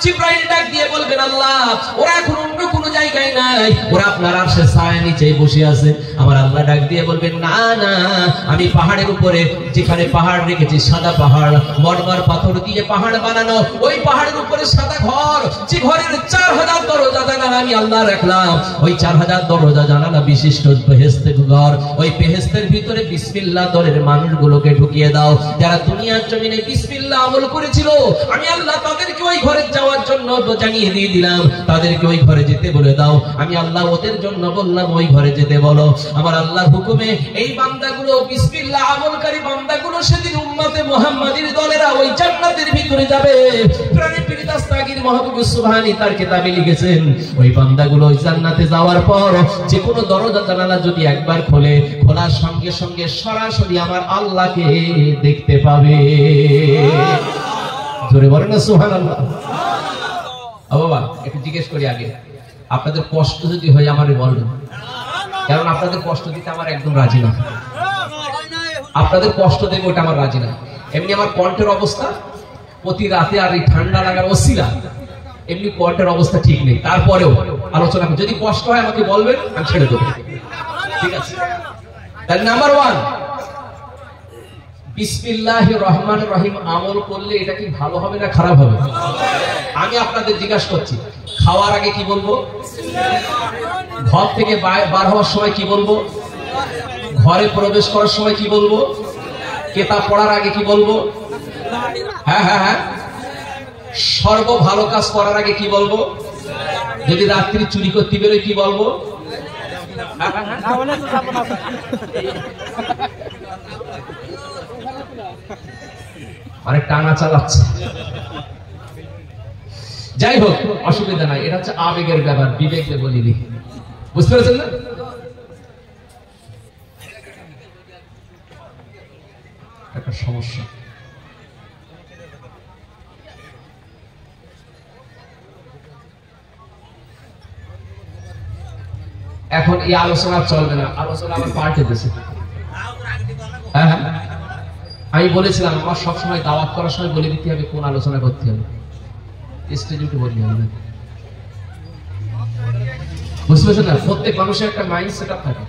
জিবরাইল ডাক দিয়ে বলবেন আল্লাহ ওরা এখন অন্য কোন জায়গায় নাই, ওরা আপনার আরশের ছায়ার নিচে বসে আছে। আমার আল্লাহ ডাক দিয়ে বলবেন না না, আমি পাহাড়ের উপরে যেখানে পাহাড় রেখেছি, সাদা পাহাড়, মরমর পাথর দিয়ে পাহাড় বানানো, ওই পাহাড়ের উপরে সাদা ঘর, যে ঘরের 4000 দরজা জানালা আমি আল্লাহ রাখলাম, ওই 4000 দরজা জানালা বিশিষ্ট বেহেশতের ঘর, ওই বেহেশতের ভিতরে বিসমিল্লাহ দলের মানুষগুলোকে ঢুকিয়ে দাও। যারা দুনিয়ার জমিনে বিসমিল্লাহ আমল করেছিল, আমি আল্লাহ তাদেরকে ওই ঘরে যাওয়ার জন্য জানিয়ে দিয়ে দিলাম, তাদেরকে ওই ঘরে যেতে বলে দাও। আমি আল্লাহ ওদের জন্য বললাম ওই ঘরে যেতে বলো। আমার আল্লাহর হুকুমে এই বান্দাগুলো, বিসমিল্লাহ আমলকারী বান্দাগুলো সেদিন উম্মতে মুহাম্মাদীর দলেরা ওই জান্নাতের ভিতরে যাবে। প্রাণে প্রিয় দাস্তাগীর মাহবুব সুবহানী তার কিতাবে লিখেছেন, ওই বান্দাগুলো ওই জান্নাতে যাওয়ার পর যে কোনো দরজা জানালা যদি একবার খোলে, খোলার সঙ্গে সঙ্গে সরাসরি আমার আল্লাহকে দেখতে পাবে। জোরে বলেন না সুবহানাল্লাহ। বাবা একটু জিজ্ঞেস করি আগে, আপনাদের কষ্ট যদি হয় আমারে বলবেন, কারণ আপনাদের কষ্ট দিতে আমার একদম রাজি না। আপনাদের কষ্ট দেবে ওটা আমার রাজি না। এমনি আমার কণ্ঠের অবস্থা প্রতি রাতে আর এই ঠান্ডা লাগার ওসিলা এমনি কণ্ঠের অবস্থা ঠিক নেই, তারপরেও আলোচনা যদি কষ্ট হয় আমাকে বলবেন, আমি ছেড়ে দেবো, ঠিক আছে? তাহলে নাম্বার 1, বিসমিল্লাহির রহমানির রহিম আমল করলে এটা কি ভালো হবে না খারাপ হবে? আমি আপনাদের জিজ্ঞাসা করছি, খাওয়ার আগে কি বলবো? ঘর থেকে বার হওয়ার সময় কি বলবো? ঘরে প্রবেশ করার সময় কি বলবো? কিতাব পড়ার আগে কি বলবো? হ্যাঁ হ্যাঁ হ্যাঁ, সর্ব ভালো কাজ করার আগে কি বলবো? যদি রাত্রি চুরি করতে বেরোয় কি বলবো? অনেক টানা চালাচ্ছে, যাই হোক অসুবিধা নাই, এটা হচ্ছে আবেগের ব্যাপার, বিবেক দিয়ে বলিনি, বুঝতে পেরেছেন না? একটা সমস্যা। এখন এই আলোচনা চলবে না, আলোচনা আমার পাল্টে দিয়েছে। হ্যাঁ হ্যাঁ, আমি বলেছিলাম আমার সবসময় দাওয়াত করার সময় বলে দিতে হবে কোন আলোচনা করতে হবে, স্টেজে উঠে বলতে হবে না, বুঝতে পারছেন না? প্রত্যেক মানুষের একটা মাইন্ড সেট আপ থাকে।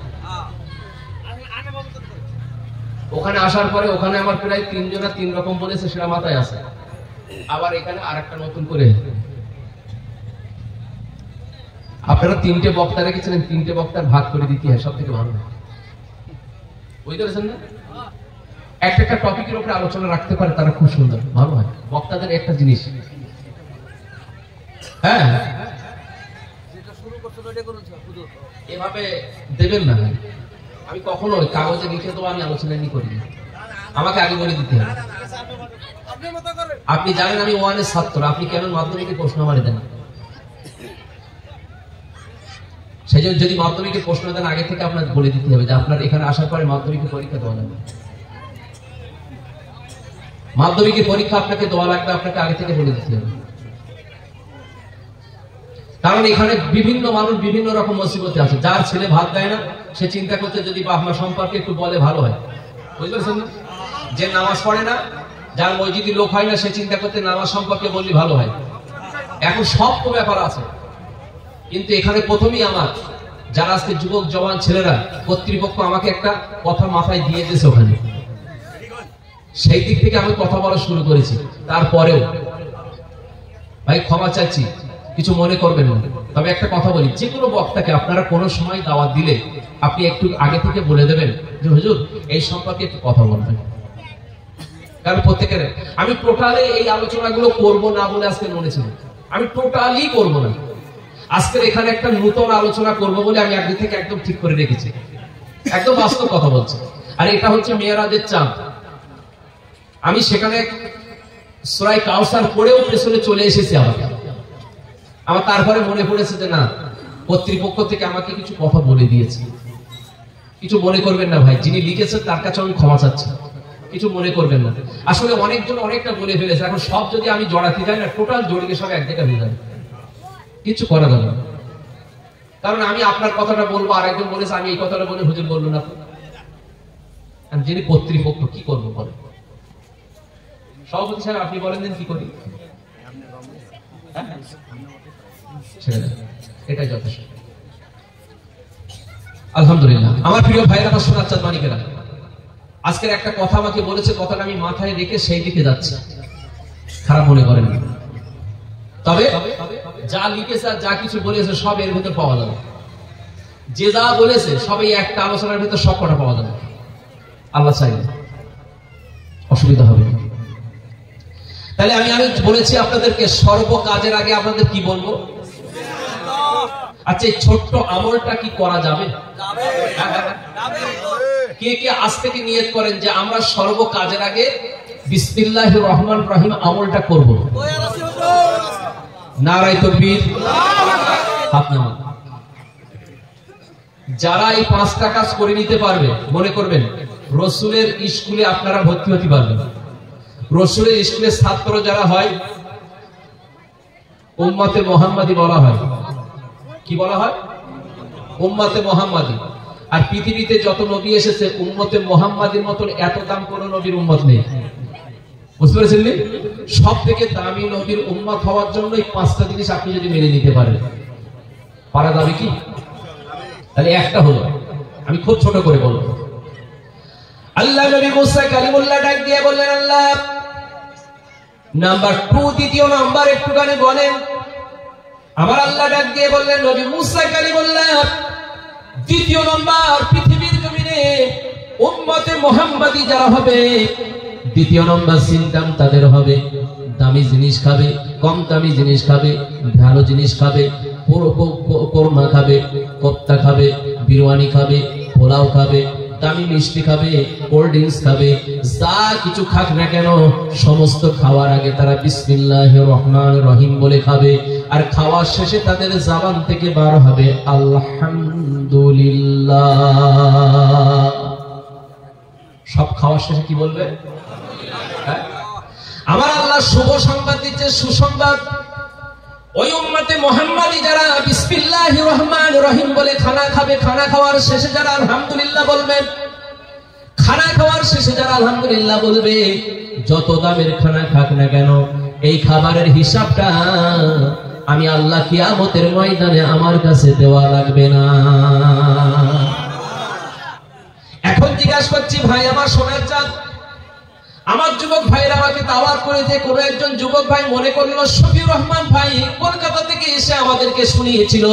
ওখানে আসার পরে ওখানে আমার প্রায় 3 জনা 3 রকম বলেছে, সেটা মাথায় আছে। আবার এখানে আরেকটা নতুন করে আপনারা 3টে বক্তা রেখেছিলেন, 3টে বক্তার ভাগ করে দিতে হয়, সব থেকে ভালো। বুঝতে পারছেন না? একটা টপিকের উপরে আলোচনা রাখতে পারে তারা, খুব সুন্দর ভালো হয় বক্তাদের একটা জিনিস। হ্যাঁ এভাবে দেবেন না, আমি কখনো কাগজে লিখে দেবো আমি আলোচনা নিয়ে করি, আমাকে আগে বলে দিতে হবে। আপনি জানেন আমি 1 এর ছাত্র, আপনি কেন মাধ্যমিকে প্রশ্ন আমারে দেন? সেই জন্য যদি মাধ্যমিকের প্রশ্ন দেন আগে থেকে আপনার বলে দিতে হবে যে আপনার এখানে আসার পরে মাধ্যমিকের পরীক্ষা দেওয়া লাগবে, মাধ্যমিকের পরীক্ষা আপনাকে দেওয়া লাগবে, আপনাকে আগে থেকে বলে দিতে হবে। কারণ এখানে বিভিন্ন মানুষ বিভিন্ন রকম মুসিবতে আছে। যার ছেলে ভাত দেয় না সে চিন্তা করতে যদি বাপ মা সম্পর্কে একটু বলে ভালো হয়, বুঝতে পারছেন না? যে নামাজ পড়ে না, যার মসজিদে লোক হয় না, সে চিন্তা করতে নামাজ সম্পর্কে বললে ভালো হয়। এখন সব তো ব্যাপার আছে, কিন্তু এখানে প্রথমেই আমার যারা আজকে যুবক জওয়ান ছেলেরা, কর্তৃপক্ষ আমাকে একটা কথা মাথায় দিয়ে দিয়েছে ওখানে, সেই দিক থেকে আমি কথা বলা শুরু করেছি। তারপরেও ভাই ক্ষমা চাচ্ছি, কিছু মনে করবেন না। তবে একটা কথা বলি, যে কোনো বক্তাকে আপনারা কোনো সময় দাওয়াত দিলে আপনি একটু আগে থেকে বলে দেবেন যে হুজুর এই সম্পর্কে একটু কথা বলবেন। কারণ প্রত্যেকের, আমি টোটালি এই আলোচনাগুলো করব না বলে আজকে মনে ছিল, আমি টোটালি করব না। আজকের এখানে একটা নতুন আলোচনা করব বলে আমি আগে থেকে একদম ঠিক করে রেখেছি, একদম বাস্তব কথা বলছি। আর এটা হচ্ছে মেরাজের চাঁদ। আমি সেখানে সূরা কাউসার পড়েও পেছনে চলে এসেছি। আমার তারপরে মনে পড়েছে যে না, কর্তৃপক্ষ থেকে আমাকে কিছু কথা বলে দিয়েছে। কিছু মনে করবেন না ভাই, যিনি লিখেছেন তার কাছে আমি ক্ষমা চাচ্ছি, কিছু মনে করবেন না। আসলে অনেকজন অনেকটা বলে ফেলেছে, এখন সব যদি আমি জড়াতে যাই না, টোটাল জড়িয়ে সব এক জায়গায় হয়ে যাবে, কিছু করা যাবে না। কারণ আমি আপনার কথাটা বলবো, আরেকজন বলেছে আমি এই কথাটা বলে হুজুর বললো না, যিনি কর্তৃপক্ষ কি করবো বলেন? সভাপতি সাহেব আপনি বলেন দেন কি করি? এটাই যথেষ্ট। আলহামদুলিল্লাহ। আমার প্রিয় ভাইরা বা সোনার চাঁদ মানিকেরা, আজকের একটা কথা আমাকে বলেছে, কথাটা আমি মাথায় রেখে সেই দিকে যাচ্ছি, খারাপ মনে করেন। তবে যা লিখেছে আর যা কিছু বলেছে সব এর ভিতর পাওয়া যাবে, যে যা বলেছে সবই একটা আলোচনার ভিতর সব কটা পাওয়া যাবে। আল্লাহ চাইলে অসুবিধা হবে না। তাহলে আমি বলেছি আপনাদেরকে সর্ব কাজের আগে আপনাদের কি বলবো? আচ্ছা, এই ছোট্ট আমলটা কি করা যাবে? কে কে আজ থেকে নিয়ত করেন যে আমরা সর্ব কাজের আগে বিসমিল্লাহির রহমানির রহিম আমলটা করব? নারায়ে তাকবীর। আপনারা যারা এই 5টা কাজ করে নিতে পারবে, মনে করবেন রাসূলের স্কুলে আপনারা ভর্তি হতে পারবেন। রাসূলের স্কুলে ছাত্র যারা হয় উম্মতে মুহাম্মাদি বলা হয়। কি বলা হয়? উম্মতে মুহাম্মাদি। আর পৃথিবীতে যত নবী এসেছে উম্মতে মুহাম্মাদির মতন এত দাম কোন নবীর উম্মত নেই। বুঝতে পেরেছেন? সব থেকে দামি নবীর উম্মত হওয়ার জন্য এই 5টা জিনিস আপনি যদি মেনে নিতে পারেন, পারা যাবে কি? তাহলে একটা হলো, আমি খুব ছোট করে বলবো। আল্লাহ নবী মুসা কালিমুল্লাহ ডাক দিয়ে বললেন আল্লাহ। নাম্বার 2, দ্বিতীয় নাম্বার একটুখানি বলেন। আমার আল্লাহ ডাক দিয়ে বললেন নবী মুসা কালিমুল্লাহ, দ্বিতীয় নাম্বার পৃথিবীর জমিনে উম্মতে মুহাম্মাদি যারা হবে, দ্বিতীয় নাম্বার সিনকাম তাদের হবে। দামি জিনিস খাবে, কম দামি জিনিস খাবে, ভালো জিনিস খাবে, কোরমা খাবে, কোপ্তা খাবে, বিরিয়ানি খাবে, পোলাও খাবে, দামি মিষ্টি খাবে, কোল্ড ড্রিঙ্কস খাবে, যা কিছু খাক না কেন সমস্ত খাওয়ার আগে তারা বিসমিল্লাহির রহমানির রহিম বলে খাবে। আর খাওয়ার শেষে তাদের জবান থেকে বার হবে আলহামদুলিল্লাহ। সব খাওয়ার শেষে কি বলবে? আমার আল্লাহ শুভ সংবাদ দিচ্ছে, সুসংবাদ। ওই উম্মতে মুহাম্মাদি যারা বিসমিল্লাহির রহমানির রহিম বলে খানা খাবে, খানা খাওয়ার শেষে যারা আলহামদুলিল্লাহ বলবে, খানা খাওয়ার শেষে যারা আলহামদুলিল্লাহ বলবে, যত দামের খানা খাক না কেন এই খাবারের হিসাবটা আমি আল্লাহ কিয়ামতের ময়দানে আমার কাছে দেওয়া লাগবে না। এখন জিজ্ঞাসা করছি ভাই আমার সোনার চাঁদ, আমার যুবক ভাইরা আমাকে দাওয়াত করেছে, কোন একজন যুবক ভাই মনে করলো শফিউর রহমান ভাই কলকাতা থেকে এসে আমাদেরকে শুনিয়েছিল,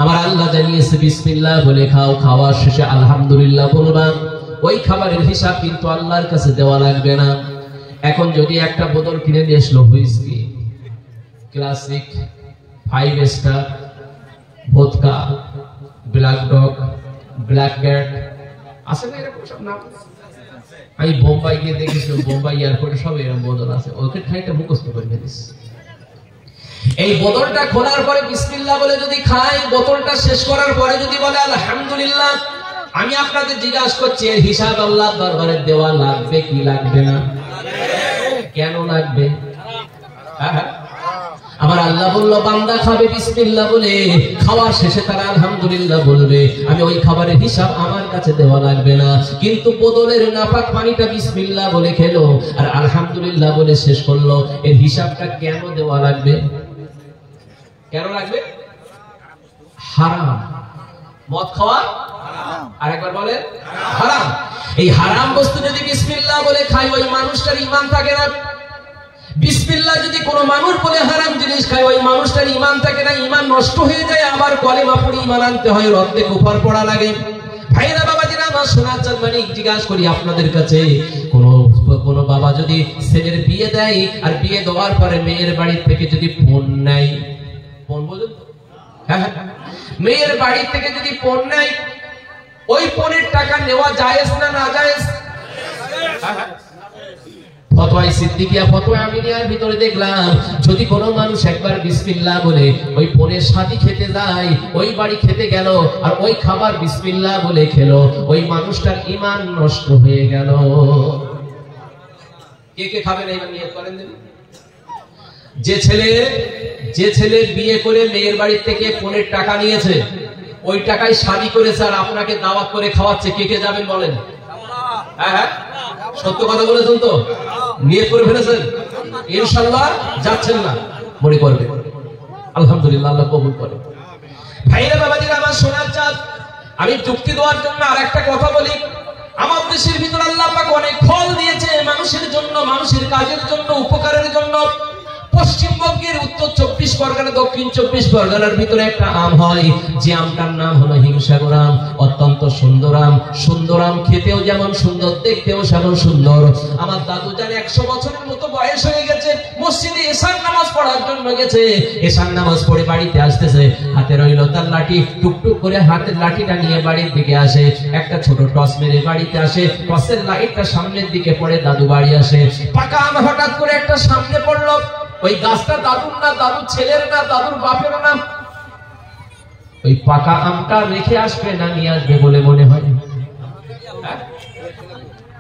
আমার আল্লাহ জানিয়েছে বিসমিল্লাহ বলে খাও, খাওয়ার শেষে আলহামদুলিল্লাহ বলবা, ওই খাবারের হিসাব কিন্তু আল্লাহর কাছে দেওয়া লাগবে না। এখন যদি একটা বোতল কিনে নিয়ে আসলো whisky, classic, 5 star, ভোদকা, black dog, black cat, আছে না এরকম সব নাম? আমি বোম্বাই গিয়ে দেখেছিলাম, বোম্বাই এয়ারপোর্টে সব এরকম বোতল আছে, ওকে খাইটা মুখস্থ করে ফেলিস। এই বোতলটা খোলার পরে বিসমিল্লাহ বলে যদি খায়, বোতলটা শেষ করার পরে যদি বলে আলহামদুলিল্লাহ, আমি আপনাদের জিজ্ঞাসা করছি এর হিসাব আল্লাহর দরবারে দেওয়া লাগবে কি লাগবে না? কেন লাগবে? আমার আল্লাহ বলল বান্দা খাবে বিসমিল্লাহ বলে, খাওয়ার শেষে তারা আলহামদুলিল্লাহ বলবে, আমি ওই খাবারের হিসাব আমার কাছে দেওয়া লাগবে না। কিন্তু বোতলের নাপাক পানিটা বিসমিল্লাহ বলে খেলো আর আলহামদুলিল্লাহ বলে শেষ করলো, এর হিসাবটা কেন দেওয়া লাগবে? কেন লাগবে? হারাম। মদ খাওয়া আরেকবার বলে হারাম। এই হারাম বস্তু যদি বিসমিল্লাহ বলে খায়, ওই মানুষটার ঈমান থাকে না। বিসমিল্লাহ যদি কোনো মানুষ বলে হারাম জিনিস খায়, ওই মানুষটার ঈমান থাকে না, ঈমান নষ্ট হয়ে যায়, আবার কলেমা পড়ে ঈমান আনতে হয়, রদ্দে কুফর পড়া লাগে। ভাইরা বাবাজিরা আমার সোনার চাঁদ মানিক, জিজ্ঞাসা করি আপনাদের কাছে, কোন বাবা যদি ছেলের বিয়ে দেয় আর বিয়ে দেওয়ার পরে মেয়ের বাড়ি থেকে যদি ফোন নেয়, ফোন বলুন, হ্যাঁ, মেয়ের বাড়ি থেকে যদি ফোন নেয়, ওই ফোনের টাকা নেওয়া জায়েজ না না জায়েজ? ফতোয়া সিদ্দিকিয়া, ফতোয়া আমিনিয়ার ভিতরে দেখলাম, যদি কোনো মানুষ একবার বিসমিল্লাহ বলে ওই ফোনের শাদি খেতে যায়, ওই বাড়ি খেতে গেল আর ওই খাবার বিসমিল্লাহ বলে খেলো, ওই মানুষটার ঈমান নষ্ট হয়ে গেল। কে কে খাবেন এই নিয়ত করেন দিন? যে ছেলে বিয়ে করে মেয়ের বাড়ি থেকে ফোনের টাকা নিয়েছে, ওই টাকায় শাদি করেছে আর আপনাকে দাওয়াত করে খাওয়াচ্ছে, কে কে যাবেন বলেন? হ্যাঁ হ্যাঁ, সত্য কথা বলেছেন তো? নিয়ত করে ফেলেছেন? ইনশাআল্লাহ যাচ্ছেন না? মনে করবে আলহামদুলিল্লাহ, আল্লাহ কবুল করে। ভাইরা বাবাজিরা আমার সোনার চাঁদ, আমি যুক্তি দেওয়ার জন্য আর একটা কথা বলি। আমার দেশের ভিতরে আল্লাহ পাক অনেক ফল দিয়েছে মানুষের জন্য, মানুষের কাজের জন্য, উপকারের জন্য। পশ্চিমবঙ্গের উত্তর 24 পরগনা, দক্ষিণ 24 পরগনার ভিতরে একটা আম হয়, যে আমটার নাম হলো হিমসাগর আম। অত্যন্ত সুন্দর আম, সুন্দর আম, খেতেও যেমন সুন্দর, দেখতেও সেমন সুন্দর। আমার দাদু যার 100 বছরের মতো বয়স হয়ে গেছে, মসজিদে এশার নামাজ পড়ার জন্য গেছে। এশার নামাজ পড়ে বাড়িতে আসতেছে, হাতে রইল তার লাঠি। টুকটুক করে হাতের লাঠিটা নিয়ে বাড়ির দিকে আসে, একটা ছোট টস মেরে বাড়িতে আসে। টসের লাইটটা সামনের দিকে পড়ে দাদু বাড়ি আসে। পাকা আম হঠাৎ করে একটা সামনে পড়লো। ওই গাছটা দাদুর না, দাদুর ছেলের না, দাদুর বাপের না। ওই পাকা আমটা রেখে আসবে না নিয়ে আসবে বলে মনে হয়?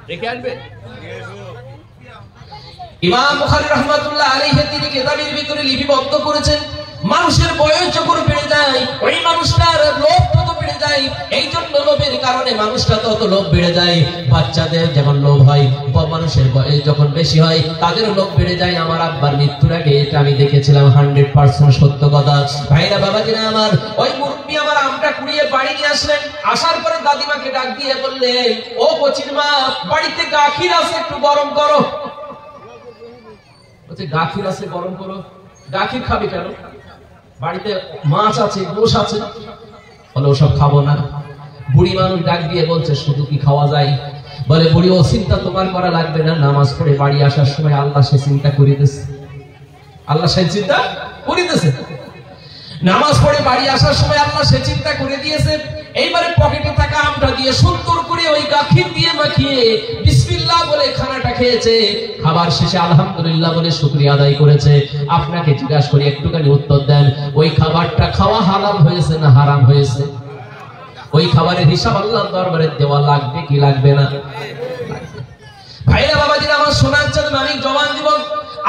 রেখে আসবে। ইমাম বুখারী রাহমাতুল্লাহ আলাইহি তিনি কিতাবের ভিতরে লিপিবদ্ধ করেছেন, মানুষের বয়স যখন বেড়ে যায় ওই মানুষটার লোভ তত বেড়ে যায়। এই জন্য লোভের কারণে মানুষটা তত লোভ বেড়ে যায়। বাচ্চাদের যেমন লোভ হয়, মানুষের বয়স যখন বেশি হয় তাদের লোভ বেড়ে যায়। আমার আব্বার মৃত্যুর আগে এটা আমি দেখেছিলাম, 100% সত্য কথা। ভাইরা বাবাজিরা আমার, ওই মুরব্বি আমার আমটা কুড়িয়ে বাড়ি নিয়ে আসলেন। আসার পরে দাদিমাকে ডাক দিয়ে বললেন, ও কচির মা, বাড়িতে গাখির আছে, একটু গরম করো। বলছে গাখির আছে, গরম করো? গাখির খাবে কেন? বাড়িতে মাছ আছে, গোশ আছে। বলে ওসব খাবো না। বুড়ি মানুষ ডাক দিয়ে বলছে, শুধু কি খাওয়া যায়? বলে বুড়ি, ও চিন্তা তোমার করা লাগবে না, নামাজ পড়ে বাড়ি আসার সময় আল্লাহ সে চিন্তা করিতেছে। আল্লাহ সে চিন্তা করিতেছে। নামাজ পড়ে বাড়ি আসার সময় আল্লাহ সে চিন্তা করে দিয়েছে। এইবারে পকেটে থাকা আমটা দিয়ে সুন্দর করে ওই গাখির দিয়ে মাখিয়ে বিসমিল্লাহ বলে খানাটা খেয়েছে। খাবার শেষে আলহামদুলিল্লাহ বলে শুকরিয়া আদায় করেছে। আপনাকে জিজ্ঞাসা করি, একটুখানি উত্তর দেন, ওই খাবারটা খাওয়া হালাল হয়েছে না হারাম হয়েছে? ওই খাবারের হিসাব আল্লাহর দরবারে দেওয়া লাগবে কি লাগবে না? ভাইরা বাবাজিরা আমার সোনার চাঁদ, মানিক জওয়ান যুবক,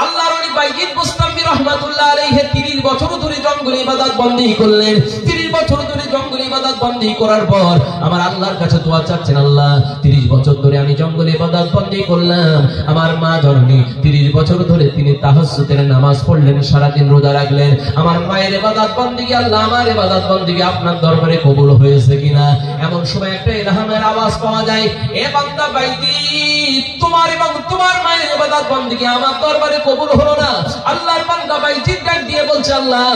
আল্লাহর ওলি বাইজিদ বুস্তামি রাহমাতুল্লাহ আলাইহি 30 বছর ধরে জঙ্গলে ইবাদত বন্দী করলেন। 30 বছর ধরে জঙ্গলে ইবাদত বন্দী করার পর আমার আল্লাহর কাছে দোয়া চাচ্ছেন, আল্লাহ 30 বছর ধরে আমি জঙ্গলে ইবাদত বন্দী করলাম। আমার মা জননী 30 বছর ধরে তিনি তাহাজ্জুদের নামাজ পড়লেন, সারা দিন রোজা রাখলেন। আমার মায়ের ইবাদত বندگی, আল্লাহ আমার ইবাদত বندگی আপনার দরবারে কবুল হয়েছে কিনা? এমন সময় একটা ইলহামের আওয়াজ পাওয়া যায়, এ বান্দা বাইজিদ, তোমার এবং তোমার মায়ের ইবাদত বندگی আমার দরবারে কবুল হলো না। আল্লাহর বান্দা বাইজিদ ডাক দিয়ে বলছে, আল্লাহ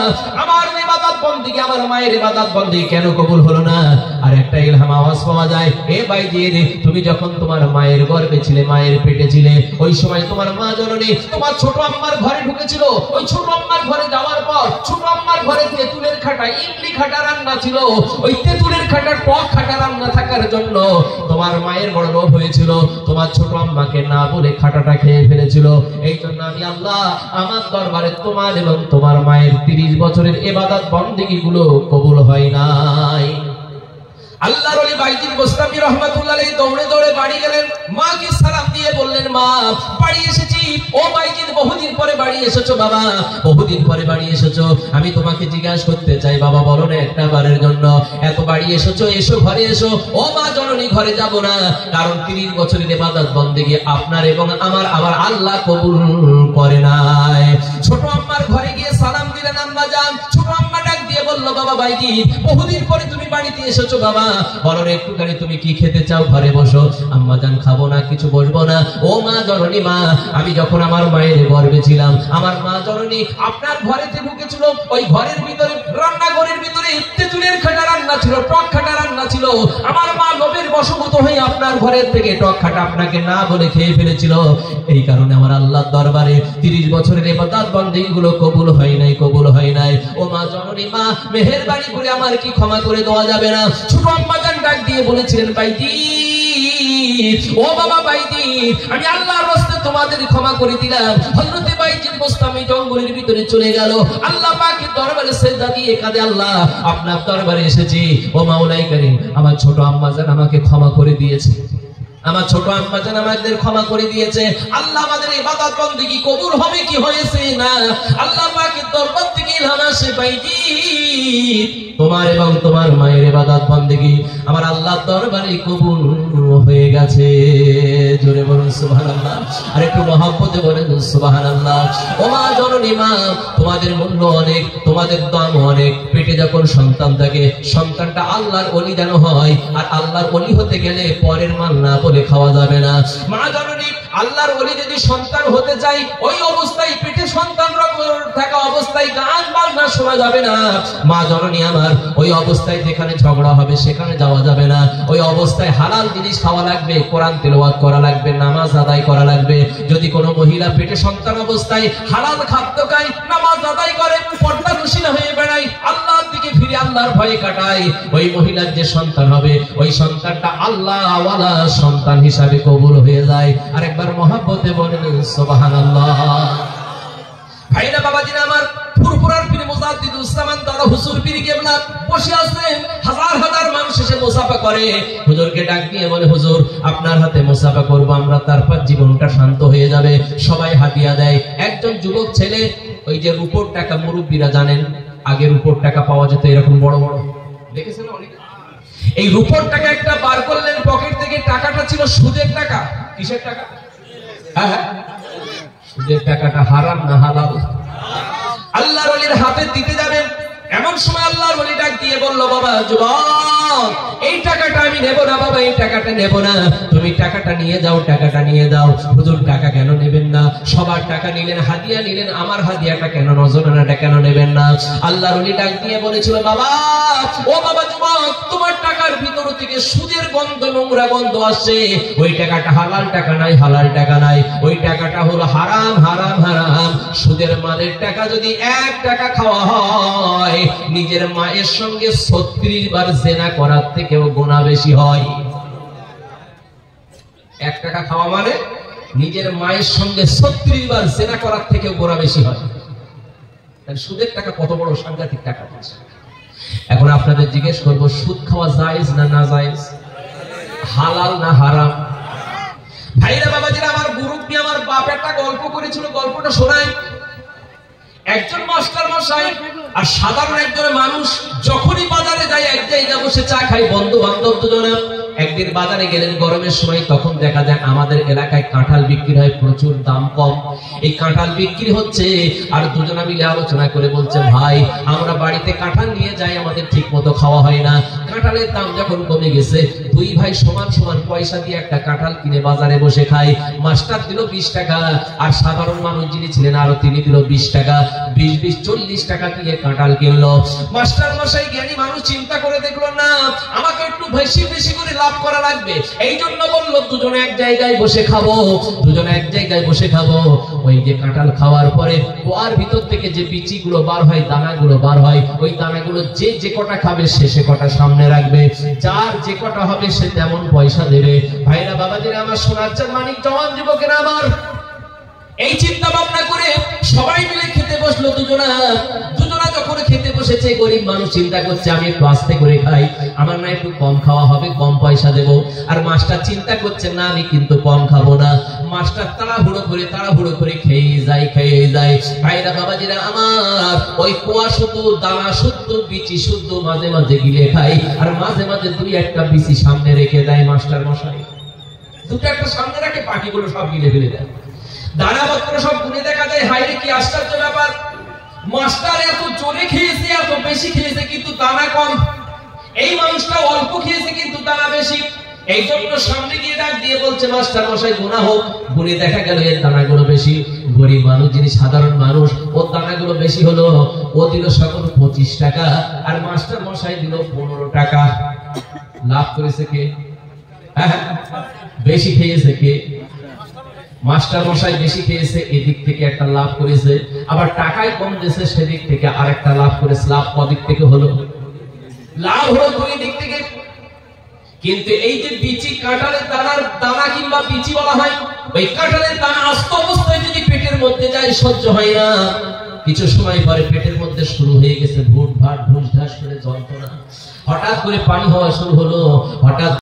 আমার ইবাদত বندگی, আমার মায়ের ইবাদত বندگی কেন কবুল হলো না? আর একটা ইলহাম আওয়াজ পাওয়া যায়, এ বাইজিদ, তুমি যখন তোমার মায়ের গর্ভে ছিলে, মায়ের পেটে ছিলে, ওই সময় তোমার মা জননী তোমার ছোট আম্মার ঘরে ঢুকেছিল। ওই ছোট আম্মার ঘরে যাওয়ার পর ছোট আম্মার ঘরে তেঁতুলের খাটা, ইমলি খাটা রান্না ছিল। ওই তেঁতুলের খাটা, টক খাটা রান্না থাকার জন্য তোমার মায়ের বড় লোভ হয়েছিল, তোমার ছোট আম্মাকে না বলে খাটাটা খেয়ে ফেলেছিল। এই জন্য আমি আল্লাহ আমার দরবারে তোমার এবং তোমার মায়ের 30 বছরের ইবাদত বندگی গুলো কবুল হয় নাই। আল্লাহর ওলি বাইজিদ বুস্তামি রাহমাতুল্লাহ আলাইহি দৌড়ে দৌড়ে বাড়ি গেলেন। মাকে সালাম দিয়ে বললেন, মা বাড়ি এসেছি। ও বাইজিদ, বহুদিন পরে বাড়ি এসেছো বাবা, বহুদিন পরে বাড়ি এসেছো। আমি তোমাকে জিজ্ঞাসা করতে চাই বাবা, বলো না একটা বারের জন্য এত বাড়ি এসেছো, এসো ঘরে এসো। ও মা জননী, ঘরে যাব না, কারণ 30 বছরের ইবাদত বندگی আপনার এবং আমার আল্লাহ কবুল করে নাই। ছোট আম্মার ঘরে গিয়ে সালাম দিলেন আম্মা জান। ছোট আম্মা ডাক দিয়ে বলল, বাবা বাইজিদ, বহুদিন পরে তুমি বাড়িতে এসেছো বাবা, বলো না একটুখানি তুমি কি খেতে চাও, ঘরে বসো। আম্মা জান, খাবো না, কিছু বসবো না। ও মা জননী, মা আমি যখন আমার মায়ের গর্ভে ছিলাম, আমার মা জননী আপনার ঘরেতে ঢুকেছিল। ওই ঘরের ভিতরে, রান্নাঘরের ভিতরে তেঁতুলের খাটা রান্না ছিল, টক খাটা রান্না ছিল। আমার মা লোভের বশবর্তী হয়ে আপনার ঘরের থেকে টক খাটা আপনাকে না বলে খেয়ে ফেলেছিল। এই কারণে আমার আল্লাহর দরবারে 30 বছরের ইবাদত বندگی গুলো কবুল হয় নাই, কবুল হয় নাই। ও মা জননী, মা মেহেরবানি করে আমার কি ক্ষমা করে দেওয়া যাবে না? ছোট আম্মা জান ডাক দিয়ে বলেছিলেন, বাইজিদ, ও বাবা বাইজিদ, আমি আল্লাহর রাস্তে তোমাদের ক্ষমা করে দিলাম। হযরত বাইজিদ বুস্তামি জঙ্গলের ভিতরে চলে গেল। আল্লাহ পাকের দরবারে সিজদা দিয়ে কাঁদে, আল্লাহ আপনার দরবারে এসেছি, ও মাওলাই করিম, আমার ছোট আম্মা জান আমাকে ক্ষমা করে দিয়েছে, আমার ছোট আম্মা জান আমাদের ক্ষমা করে দিয়েছে। আল্লাহ আমাদের ইবাদত বندگی কবুল হবে কি হয়েছে না? আল্লাহ পাকের দরবার থেকে ইলহাম আসে, বাইজিদ তোমার এবং তোমার মায়ের ইবাদত বندگی আমার আল্লাহর দরবারে কবুল হয়ে গেছে। জোরে বলুন সুবহানাল্লাহ, আর একটু মহব্বতে বলেন সুবহানাল্লাহ। ও মা জননী মা, তোমাদের মূল্য অনেক, তোমাদের দাম অনেক। পেটে যখন সন্তান থাকে, সন্তানটা আল্লাহর ওলি যেন হয়, আর আল্লাহর ওলি হতে গেলে পরের মাল না বলে খাওয়া যাবে না। মা জননী, আল্লাহর ওলি যদি সন্তান হতে চাই, ওই অবস্থায় পেটে সন্তান থাকা অবস্থায় গান বাজনা শোনা যাবে না। মা জননী আমার, ওই অবস্থায় যেখানে ঝগড়া হবে সেখানে যাওয়া যাবে না। ওই অবস্থায় হালাল জিনিস খাওয়া লাগবে, কোরআন তেলাওয়াত করা লাগবে, নামাজ আদায় করা লাগবে। যদি কোনো মহিলা পেটে সন্তান অবস্থায় হালাল খাদ্য খায়, নামাজ আদায় করে, পর্দানশীলা হয়ে বেড়ায়, আল্লাহর দিকে ফিরে আল্লাহর ভয়ে কাটায়, ওই মহিলার যে সন্তান হবে, ওই সন্তানটা আল্লাহ ওয়ালা সন্তান হিসাবে কবুল হয়ে যায়। আরেকবার মহব্বতে বলেন সুবহানাল্লাহ। ভাইরা বাবাজিরা আমার, ফুরফুরার পীর মুজাদ্দিদুস জামান দাদা হুজুর পীর কেবলা বসে আছেন, হাজার হাজার মানুষ এসে মুসাফা করে। হুজুরকে ডাক দিয়ে বলে, হুজুর আপনার হাতে মুসাফা করব আমরা, তারপর জীবনটা শান্ত হয়ে যাবে। সবাই হাদিয়া দেয়। একজন যুবক ছেলে, ওই যে রূপোর টাকা, মুরব্বীরা জানেন আগে রূপোর টাকা পাওয়া যেত এরকম বড় বড়, দেখেছেন অনেক। এই রূপোর টাকা একটা বার করলেন পকেট থেকে, টাকাটা ছিল সুদের টাকা। কিসের টাকা? হ্যাঁ, সুদের টাকাটা হারাম না হালাল? আল্লাহর ওলির হাতে দিতে যাবেন, এমন সময় আল্লাহর ওলি ডাক দিয়ে বলল, বাবা যুবক, এই টাকাটা আমি নেব না বাবা, এই টাকাটা নেব না, তুমি টাকাটা নিয়ে যাও, টাকাটা নিয়ে যাও। হুজুর টাকা কেন নেবেন না? সবার টাকা নিলেন, হাদিয়া নিলেন, আমার হাদিয়াটা কেন, নজরানাটা কেন নেবেন না? আল্লাহর ওলি ডাক দিয়ে বলেছিল, বাবা, ও বাবা যুবক, তোমার টাকার ভিতর থেকে সুদের গন্ধ, নোংরা গন্ধ আসছে। ওই টাকাটা হালাল টাকা নাই, হালাল টাকা নাই, ওই টাকাটা হলো হারাম, হারাম, হারাম। সুদের মালের টাকা যদি 1 টাকা খাওয়া হয়, নিজের মায়ের সঙ্গে 36 বার জিনা করার থেকেও গুনাহ বেশি হয়। 1 টাকা খাওয়া মানে নিজের মায়ের সঙ্গে 36 বার জিনা করার থেকেও গুনাহ বেশি হয়। তাহলে সুদের টাকা কত বড় সাংঘাতিক টাকা। এখন আপনাদের জিজ্ঞেস করব, সুদ খাওয়া জায়েজ না না জায়েজ? হালাল না হারাম? ভাইরা বাবাজিরা আমার, মুরব্বি আমার বাপ একটা গল্প করেছিল, গল্পটা শোনায়। একজন মাস্টার মশাই আর সাধারণ একজন মানুষ যখনই বাজারে যায়, এক জায়গায় বসে চা খায়, বন্ধু বান্ধব দুজনে। একদিন বাজারে গেলেন গরমের সময়, তখন দেখা যায় আমাদের এলাকায় কাঁঠাল বিক্রি হয়, প্রচুর দাম কম। এই কাঁঠাল বিক্রি হচ্ছে, আর দুজনা মিলে আলোচনা করে বলছে, ভাই আমরা বাড়িতে কাঁঠাল নিয়ে যাই, আমাদের ঠিক মতো খাওয়া হয় না। কাঁঠালের দাম যখন কমে গেছে, দুই ভাই সমান সমান পয়সা দিয়ে একটা কাঁঠাল কিনে বাজারে বসে খায়। মাস্টার দিল 20 টাকা, আর সাধারণ মানুষ যিনি ছিলেন আরো তিনি দিল 20 টাকা। 20 40 টাকা দিয়ে কাঁঠাল কিনলো। মাস্টার মশাই জ্ঞানী মানুষ চিন্তা করে দেখলো, না আমাকে একটু বেশি বেশি করে লাভ করা লাগবে, এই জন্য বললো দুজনে এক জায়গায় বসে খাবো, দুজনে এক জায়গায় বসে খাবো। ওই যে কাঁঠাল খাওয়ার পরে কুয়ার ভিতর থেকে যে বিচিগুলো বার হয়, দানাগুলো বার হয়, ওই দানাগুলো যে যে কটা খাবে সে কটা সামনে রাখবে, যার যে কটা হবে সে তেমন পয়সা দেবে। ভাইরা বাবাজিরা আমার, সোনার চাঁদ মানিক জওয়ান যুবকেরা আমার, এই চিন্তা ভাবনা করে সবাই মিলে খেতে বসলো। দুজনা যখন খেতে বসেছে, গরিব মানুষ চিন্তা করছে, আমি একটু আস্তে করে খাই, আমার না একটু কম খাওয়া হবে, কম পয়সা দেবো। আর মাস্টার চিন্তা করছে, না আমি কিন্তু কম খাবো না। মাস্টার তাড়াহুড়ো করে খেয়ে যায়। ভাইরা বাবাজিরা আমার, ওই কোয়া শুদ্ধ, দানা শুদ্ধ, বিচি শুদ্ধ মাঝে মাঝে গিলে খাই, আর মাঝে মাঝে 2-1টা বিচি সামনে রেখে দেয় মাস্টার মশাই। 2-1টা সামনে রাখে, বাকিগুলো সব গিলে ফেলে দেয়। দানাপত্র সব গুনে দেখা যায়, হাইরে কি আশ্চর্য ব্যাপার, মাস্টার এত জোরে খেয়েছে, এত বেশি খেয়েছে, কিন্তু দানা কম। এই মানুষটা অল্প খেয়েছে কিন্তু দানা বেশি। এই জন্য সামনে গিয়ে ডাক দিয়ে বলছে, মাস্টার মশাই গুনাহ হোক। গুনে দেখা গেল এর দানাগুলো বেশি। গরিব মানুষ যিনি সাধারণ মানুষ, ওর দানাগুলো বেশি হলো। ও দিল সকল 25 টাকা, আর মাস্টার মশাই দিল 15 টাকা। লাভ করেছে কে? হ্যাঁ, বেশি খেয়েছে কে? মাস্টার মশাই বেশি খেয়েছে, এদিক থেকে একটা লাভ করেছে। আবার টাকায় কম দিয়েছে, সেদিক থেকে আরেকটা লাভ করেছে। লাভ কদিক থেকে হলো? লাভ হলো 2 দিক থেকে। কিন্তু এই যে বিচি, কাঁঠালের দানা কিংবা বিচি বলা হয়, ওই কাঁঠালের দানা আস্ত অবস্থায় যদি পেটের মধ্যে যায়, সহ্য হয় না। কিছু সময় পরে পেটের মধ্যে শুরু হয়ে গেছে ভুট ভাট, ঢুস ঢাস করে যন্ত্রণা। হঠাৎ করে পানি হওয়া শুরু হলো। হঠাৎ